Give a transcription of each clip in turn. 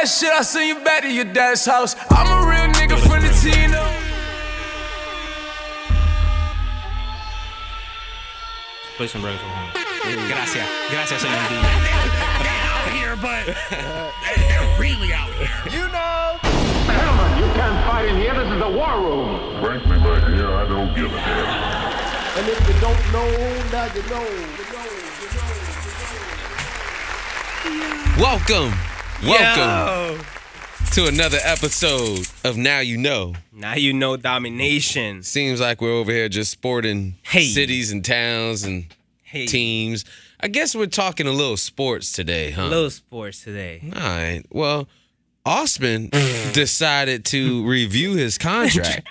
That shit, I send you back to your dad's house. I'm a real nigga from the Tito. Play some reggae from home. Gracias, señor DJ. They out here, but they're really out here. You know. Gentlemen, you can't fight in here. This is the war room. Frankly, my dear, I don't give a damn. And if you don't know, now you know. Welcome to another episode of Now You Know. Now you know domination. Seems like we're over here just sporting cities and towns and teams. I guess we're talking a little sports today, huh? A little sports today. All right. Well, Osman decided to review his contract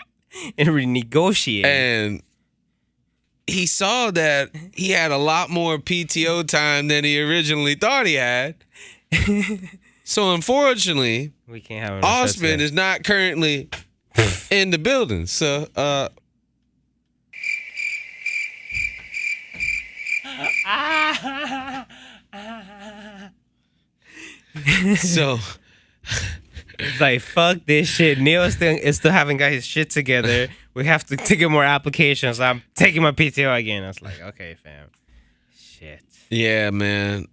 and renegotiate. And he saw that he had a lot more PTO time than he originally thought he had. So unfortunately, we can't have Osman is not currently in the building. So so it's like, fuck this shit. Neil is still haven't got his shit together. We have to take more applications. I'm taking my PTO again. I was like, okay, fam. Shit. Yeah, man.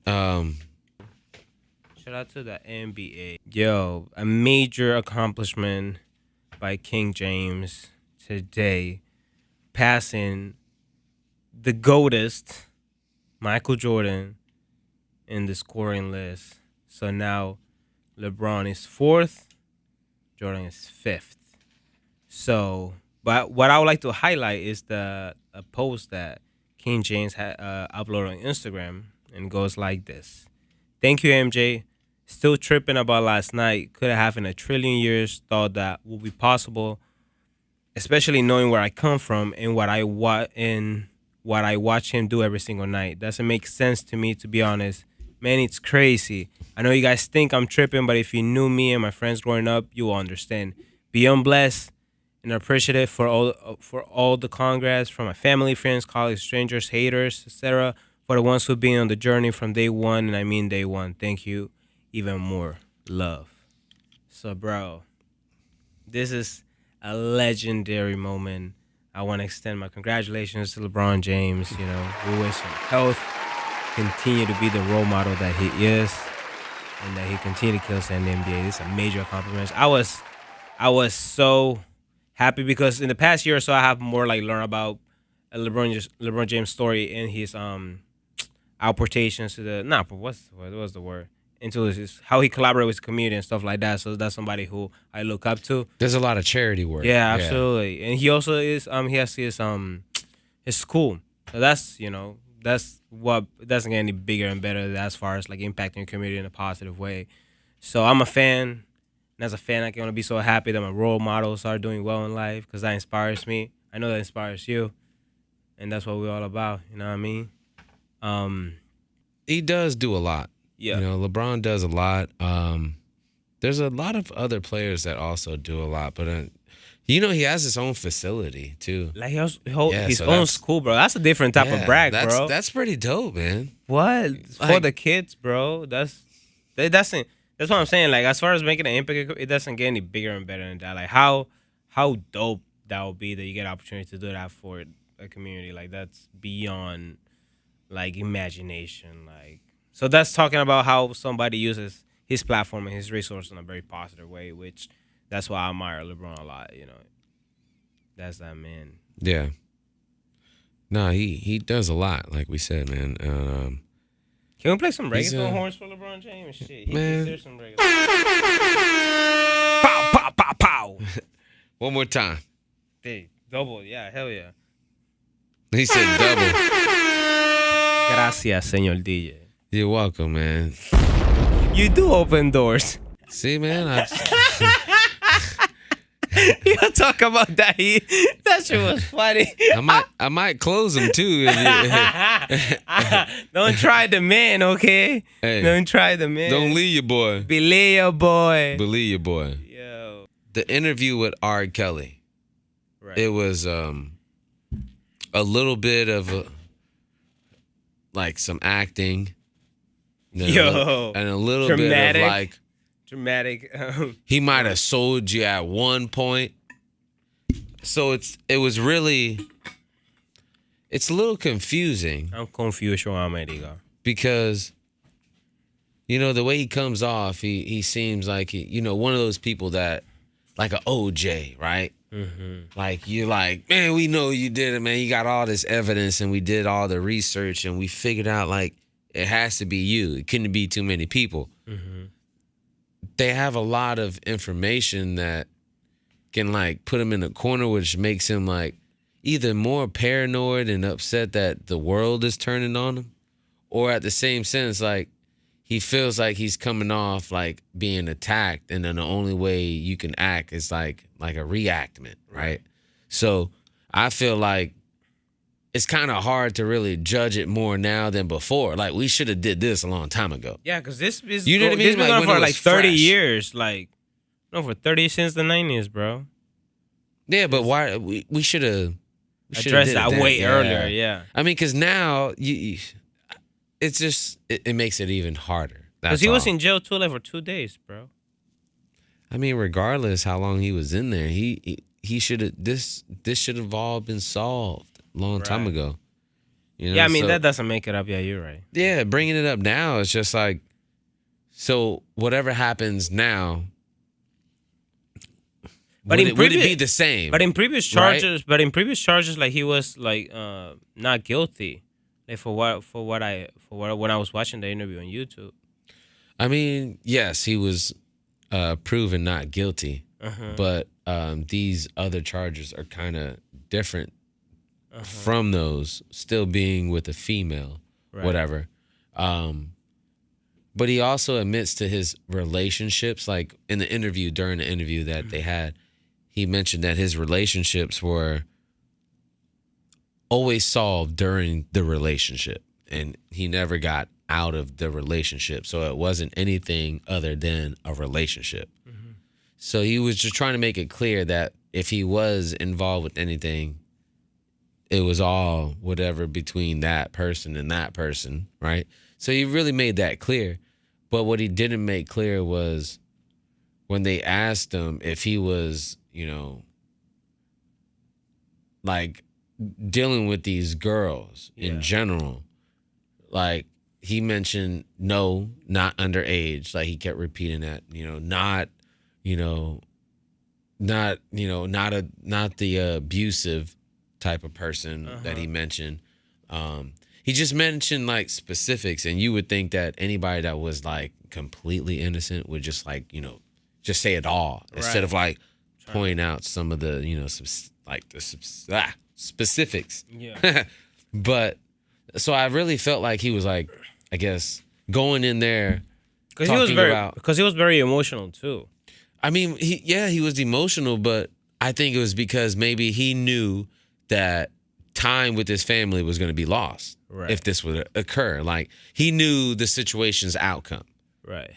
Shout out to the NBA. Yo, a major accomplishment by King James today. Passing the GOATest, Michael Jordan, in the scoring list. So now LeBron is 4th, Jordan is 5th. So, but what I would like to highlight is a post that King James had uploaded on Instagram, and goes like this. Thank you, MJ. Still tripping about last night. Could have happened a trillion years. Thought that would be possible, especially knowing where I come from and what I watch him do every single night. Doesn't make sense to me, to be honest. Man, it's crazy. I know you guys think I'm tripping, but if you knew me and my friends growing up, you will understand. Beyond blessed and appreciative for all the congrats from my family, friends, colleagues, strangers, haters, etc. For the ones who've been on the journey from day one, and I mean day one. Thank you. Even more love. So, bro, this is a legendary moment. I want to extend my congratulations to LeBron James. You know, we wish him health, continue to be the role model that he is, and that he continue to kill us in the NBA. This is a major accomplishment. I was so happy because in the past year or so, I have more like learned about LeBron James' story and his apportations to the what was the word? Into his, how he collaborates with the community and stuff like that. So that's somebody who I look up to. There's a lot of charity work. Yeah, absolutely. And he also is he has his school. So that's what doesn't get any bigger and better as far as like impacting the community in a positive way. So I'm a fan. And as a fan, I can only be so happy that my role models are doing well in life because that inspires me. I know that inspires you. And that's what we're all about. You know what I mean? He does do a lot. Yeah. You know, LeBron does a lot. There's a lot of other players that also do a lot, but he has his own facility too. Like his own school, bro. That's a different type of brag, bro. That's pretty dope, man. What? For the kids, bro. That's what I'm saying. Like, as far as making an impact, it doesn't get any bigger and better than that. Like, how dope that would be that you get an opportunity to do that for a community. Like, that's beyond like imagination. Like, so that's talking about how somebody uses his platform and his resources in a very positive way, which that's why I admire LeBron a lot, you know. That's that man. Yeah. No, he does a lot, like we said, man. Can we play some reggaeton horns for LeBron James? Shit, there's some reggaeton. Pow, pow, pow, pow. One more time. Hey, double, yeah, hell yeah. He said double. Gracias, señor DJ. You're welcome, man. You do open doors. See, man, You talk about that. That shit was funny. I might close them too. Don't try the man, okay? Hey, don't try the man. Don't leave your boy. Believe your boy. Believe your boy. Yo. The interview with R. Kelly. Right. It was a little bit of like some acting. And a little dramatic. bit of like dramatic. He might have sold you at one point. So it's a little confusing. I'm confused, João America. Because, the way he comes off, he seems like, one of those people that, like an OJ, right? Mm-hmm. Like, you're like, man, we know you did it, man. You got all this evidence, and we did all the research, and we figured out, like, it has to be you. It couldn't be too many people. Mm-hmm. They have a lot of information that can, like, put him in a corner, which makes him, like, either more paranoid and upset that the world is turning on him, or at the same sense, like, he feels like he's coming off like being attacked, and then the only way you can act is like a reactment, right? So I feel like it's kind of hard to really judge it more now than before. Like, we should have did this a long time ago. Yeah, because this is what I mean? This been Like, going for like 30 fresh. years, like for 30 since the 90s, bro. Yeah, but why we should have Addressed that way earlier. Yeah, I mean, because now it's just it makes it even harder. because he was in jail too, like for 2 days, bro. I mean, regardless how long he was in there, he should have this should have all been solved a long time ago. Yeah, I mean that doesn't make it up. Yeah, you're right. Yeah, bringing it up now is just like, so whatever happens now, would it be the same? But in previous charges, like he was like not guilty, like when I was watching the interview on YouTube. I mean, yes, he was proven not guilty, but these other charges are kind of different from those, still being with a female, whatever. But he also admits to his relationships, like in the interview, during the interview that they had, he mentioned that his relationships were always solved during the relationship, and he never got out of the relationship. So it wasn't anything other than a relationship. Mm-hmm. So he was just trying to make it clear that if he was involved with anything, it was all whatever between that person and that person, right? So he really made that clear. But what he didn't make clear was when they asked him if he was, like dealing with these girls in general, like he mentioned, no, not underage. Like he kept repeating that, not the abusive type of person that he mentioned. He just mentioned like specifics, and you would think that anybody that was like completely innocent would just like, just say it all instead of like pointing out some of the, specifics. Yeah. But so I really felt like he was like, I guess, going in there because he was very emotional too. I mean, he was emotional, but I think it was because maybe he knew that time with his family was going to be lost if this would occur. Like he knew the situation's outcome. Right.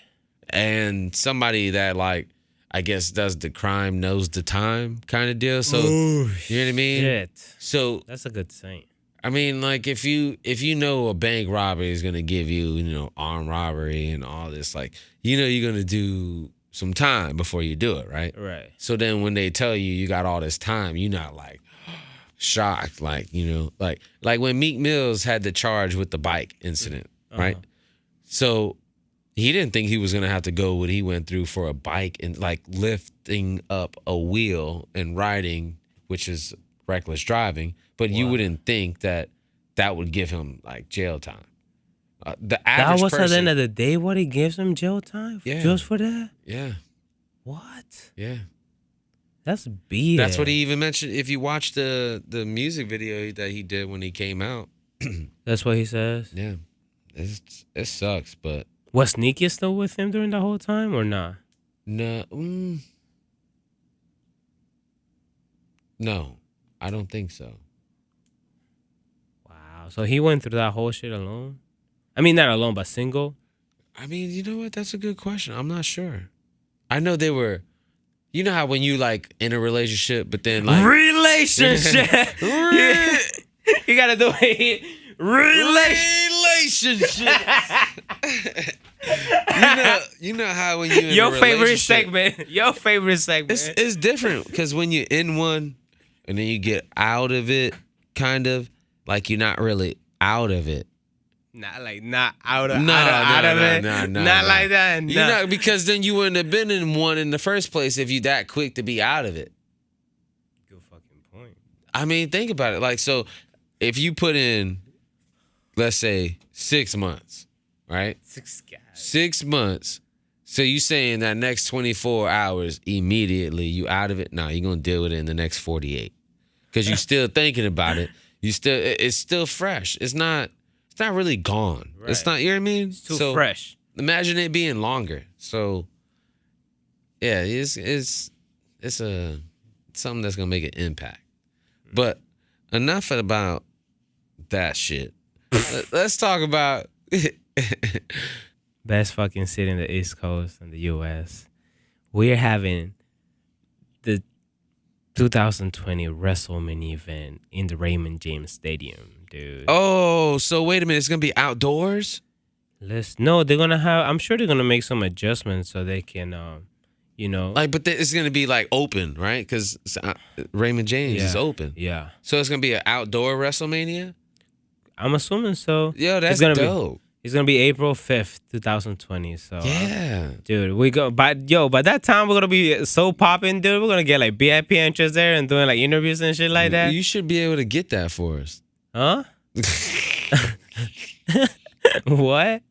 And somebody that like, I guess does the crime knows the time kind of deal. So you know what I mean? Shit. So that's a good saying. I mean, like if you know a bank robbery is gonna give you, armed robbery and all this, like you're gonna do some time before you do it, right? Right. So then when they tell you got all this time, you're not like shocked, like like when Meek Mills had the charge with the bike incident, right? So he didn't think he was gonna have to go what he went through for a bike and like lifting up a wheel and riding, which is reckless driving. But you wouldn't think that would give him like jail time. The average that was person, at the end of the day what he gives him jail time just for that. Yeah. What? Yeah. That's BS. That's what he even mentioned. If you watch the music video that he did when he came out, that's what he says. Yeah, it sucks, but was Sneaky still with him during the whole time or not? No, no, I don't think so. Wow, so he went through that whole shit alone. I mean, not alone, but single. I mean, you know what? That's a good question. I'm not sure. I know they were. You know how when you like in a relationship, but then like relationship, you gotta do it. Relationship. relationships. you know how when you in Your a favorite relationship, segment. Your favorite segment. it's different because when you're in one and then you get out of it, kind of like you're not really out of it. Not out of it. No, Not like that. You know, because then you wouldn't have been in one in the first place if you that quick to be out of it. Good fucking point. I mean, think about it. Like, so if you put in, let's say, 6 months, right? 6 guys. 6 months. So you saying that next 24 hours immediately you out of it? No, you're gonna deal with it in the next 48 because you're still thinking about it. It's still fresh. It's not really gone. Right. It's not. You know what I mean? It's too fresh. Imagine it being longer. So yeah, it's something that's gonna make an impact. But enough about that shit. Let's talk about Best fucking city in the East Coast in the U.S. We're having the 2020 WrestleMania event in the Raymond James Stadium, dude. Oh, so wait a minute. It's gonna be outdoors. No, they're gonna have. I'm sure they're gonna make some adjustments so they can, Like, but it's gonna be like open, right? Because Raymond James is open. Yeah. So it's gonna be an outdoor WrestleMania. I'm assuming so. Yo, that's dope. It's gonna be April 5th, 2020. So Yeah, dude, by that time we're gonna be so popping, dude. We're gonna get like VIP entrance there and doing like interviews and shit like that. You should be able to get that for us. Huh? What?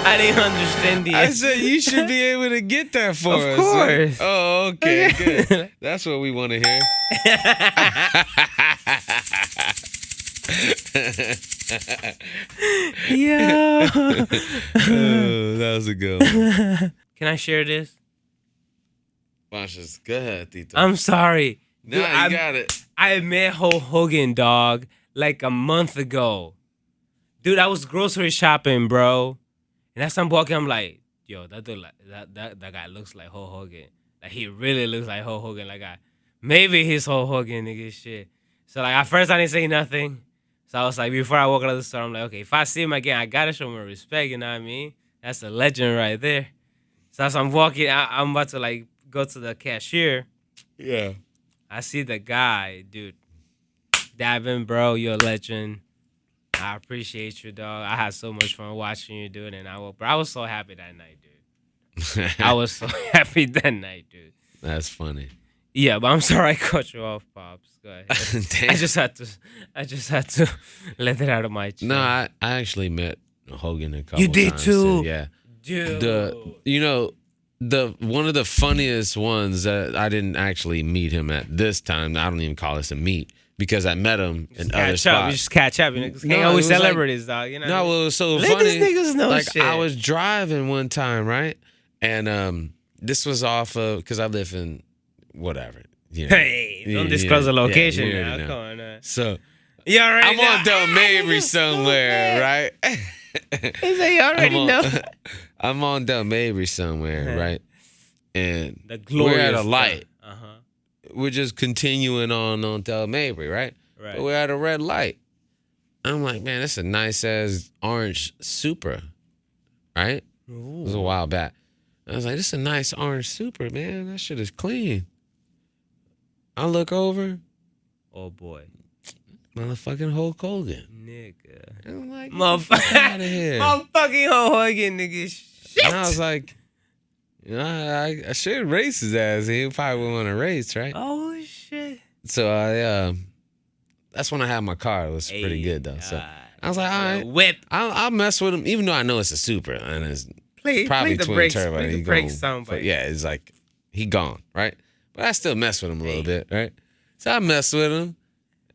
I didn't understand the. I said you should be able to get that for us. Of course. Oh, okay, good. That's what we want to hear. Yeah. Oh, that was a good one. Can I share this? Watch this. Go ahead, Tito. I'm sorry. No, Dude, you got it. I met Hulk Hogan, dog, like a month ago. Dude, I was grocery shopping, bro. And as I'm walking, I'm like, yo, that dude, that guy looks like Hulk Hogan. Like, he really looks like Hulk Hogan. Like, maybe he's Hulk Hogan, nigga, shit. So, like, at first I didn't say nothing. So I was like, before I walk out of the store, I'm like, okay, if I see him again, I gotta show him respect, you know what I mean? That's a legend right there. So as I'm walking, I'm about to, like, go to the cashier. Yeah. I see the guy, dude. Davin, bro, you're a legend. I appreciate you, dog. I had so much fun watching you, dude. And I was so happy that night, dude. I was so happy that night, dude. That's funny. Yeah, but I'm sorry I cut you off, Pops. Go ahead. Damn. I just had to let it out of my chest. No, I actually met Hogan a couple You did times, too? Yeah. Dude. The one of the funniest ones that I didn't actually meet him at this time. I don't even call this a meet because I met him in other spots. You just catch up. You know, No, hang out with it was celebrities, dog. You know. No, well, it was so Let funny. these niggas know like shit. I was driving one time, right? And this was off of because I live in whatever. You know. Hey, don't disclose the location you now. already know. Come on, now. So You already I'm know. on Del Mabry somewhere, right? He said you already know. I'm on Del Mabry somewhere, right? And The we're at a glorious light. Uh-huh. We're just continuing on Del Mabry, right? Right. But we're at a red light. I'm like, man, that's a nice ass orange Supra, right? It was a while back. I was like, this is a nice orange Supra, man. That shit is clean. I look over, Oh boy. motherfucking Hulk Hogan. Nigga. And I'm like, Motherfucker. out of here. Motherfucking Hulk Hogan, nigga. Shit. And I was like, you know, I should race his ass. He probably would want to race, right? Oh shit. So that's when I had my car. It was pretty good though. So I was like, all right, Whip. I'll mess with him, even though I know it's a Supra and it's Play probably the twin brakes. turbo. Play the He brakes gone, soundbite. but yeah, it's like he gone, right? But I still mess with him a little bit, right? So I messed with him,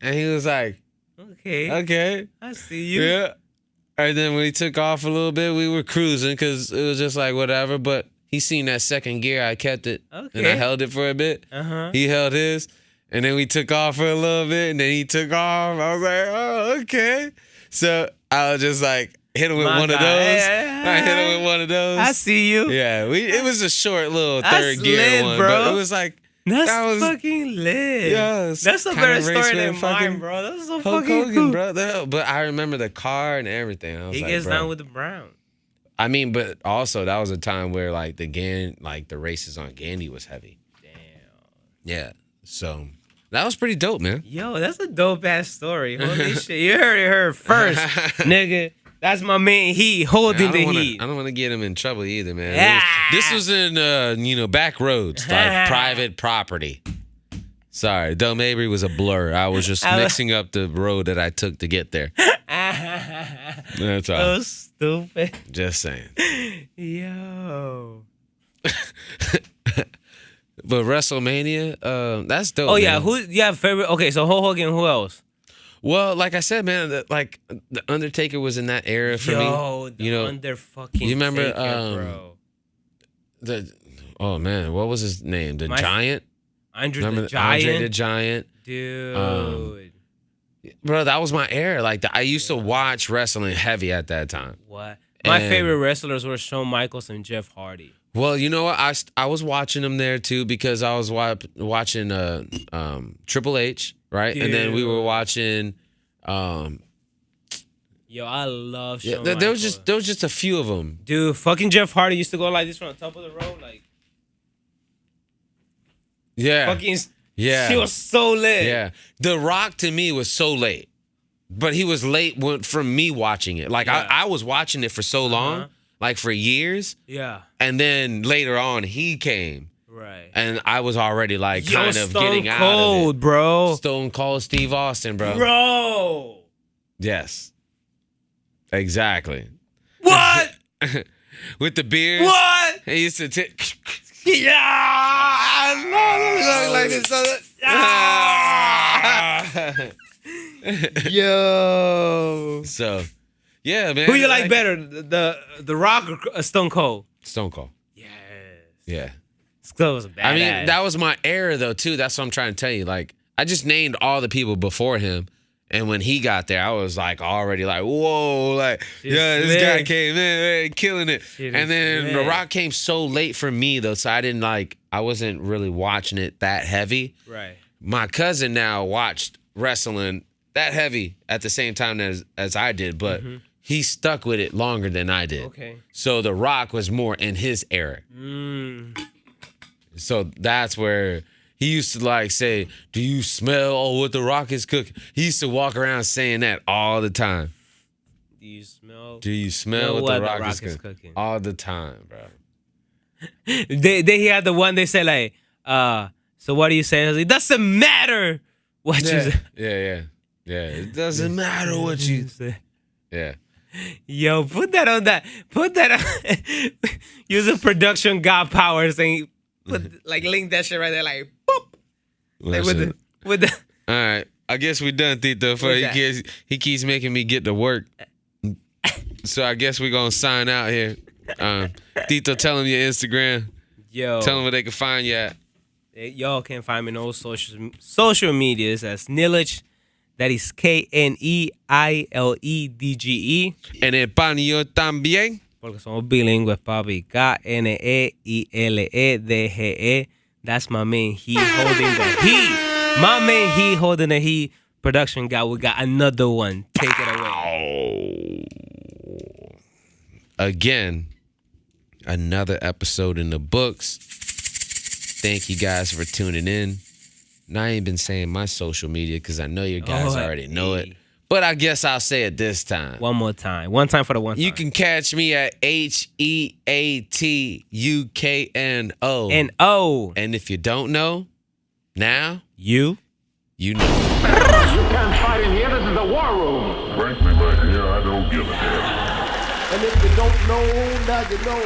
and he was like, okay, I see you. yeah. And then when he took off a little bit, we were cruising because it was just like whatever. But he seen that second gear, I kept it, and I Okay. held it for a bit. Uh-huh. He held his, and then we took off for a little bit, and then he took off. I was like, oh, okay. So I was just like, hit him with My one of God. those. Hey, I hit him with one of those. I see you. Yeah, it was a short little That's third gear lit, one, bro. but it was like That's fucking lit. Yes, That's a kinda better race story with than fucking mine, bro. That's so Hulk fucking Hogan, cool. bro. But I remember the car and everything. I was He like, gets bro. down with the Brown. I mean, but also that was a time where like the races on Gandy was heavy. Damn. Yeah. So that was pretty dope, man. Yo, that's a dope ass story. Holy shit. You heard it here first, nigga. That's my man Heat holding the heat. I don't want to get him in trouble either, man. Yeah. This was in back roads, like private property. Sorry, Del Mabry was a blur. I was just mixing up the road that I took to get there. That's all. So stupid. Just saying. Yo. But WrestleMania, that's dope. Oh yeah, man. who you have favorite? Okay, so Hulk Hogan. Who else? Well, like I said, man, the Undertaker was in that era for me. You remember, bro. Oh man, what was his name? The Giant. Andre the Giant. Andre the Giant, dude. Bro, that was my era. Like I used to watch wrestling heavy at that time. What? My favorite wrestlers were Shawn Michaels and Jeff Hardy. Well, you know what? I was watching them there too because I was watching Triple H, right? Dude. And then we were watching. Yo, I love Shawn Michaels. There was just a few of them. Dude, fucking Jeff Hardy used to go like this from the top of the road, like. Yeah. Fucking. Yeah. She was so lit. Yeah. The Rock to me was so late, but he was late from me watching it. Like I was watching it for so long, like for years. Yeah. And then later on, he came. Right. And I was already like kind of getting out Cold, of it. Bro. Stone Cold Steve Austin, bro. Bro. Yes. Exactly. What? With the beard. What? He used to Yo. So, yeah, man. Who you like better, the Rock or Stone Cold? Stone Cold. Yes. Yeah. Stone was a badass. I mean, that was my era though too. That's what I'm trying to tell you. Like, I just named all the people before him. And when he got there, I was like already like, whoa, like, yeah, this guy came in, man, killing it. And then The Rock came so late for me though, so I wasn't really watching it that heavy. Right. My cousin now watched wrestling that heavy at the same time as I did, but he stuck with it longer than I did. Okay. So The Rock was more in his era. So that's where he used to like say, "Do you smell what The Rock is cooking?" He used to walk around saying that all the time. Do you smell what The Rock is cooking? All the time, bro. He had the one they say like, so what do you say? I was like, doesn't matter what you say. Yeah. It doesn't matter what you say. Yeah. Yo, put that on that. Put that on. Use a production god power saying, link that shit right there, like, boop. Like with the. All right, I guess we done, Tito. He keeps making me get to work, so I guess we gonna sign out here. Tito, tell him your Instagram. Yo, tell them where they can find you at. Y'all can find me on all social medias as Nilich. That is KNEILEDGE. En español también. Porque somos bilingües, papi. KNEILEDGE. That's my man, he holding the heat. My man, he holding the heat. Production guy, we got another one. Take it away. Again, another episode in the books. Thank you guys for tuning in. Now, I ain't been saying my social media because I know you guys already know it. But I guess I'll say it this time. One more time. One time for the one time. You can catch me at HEATUKNO. N-O. And if you don't know, now you know. You can't fight in here. This is the war room. Frankly, right here, I don't give a damn. And if you don't know, now you know.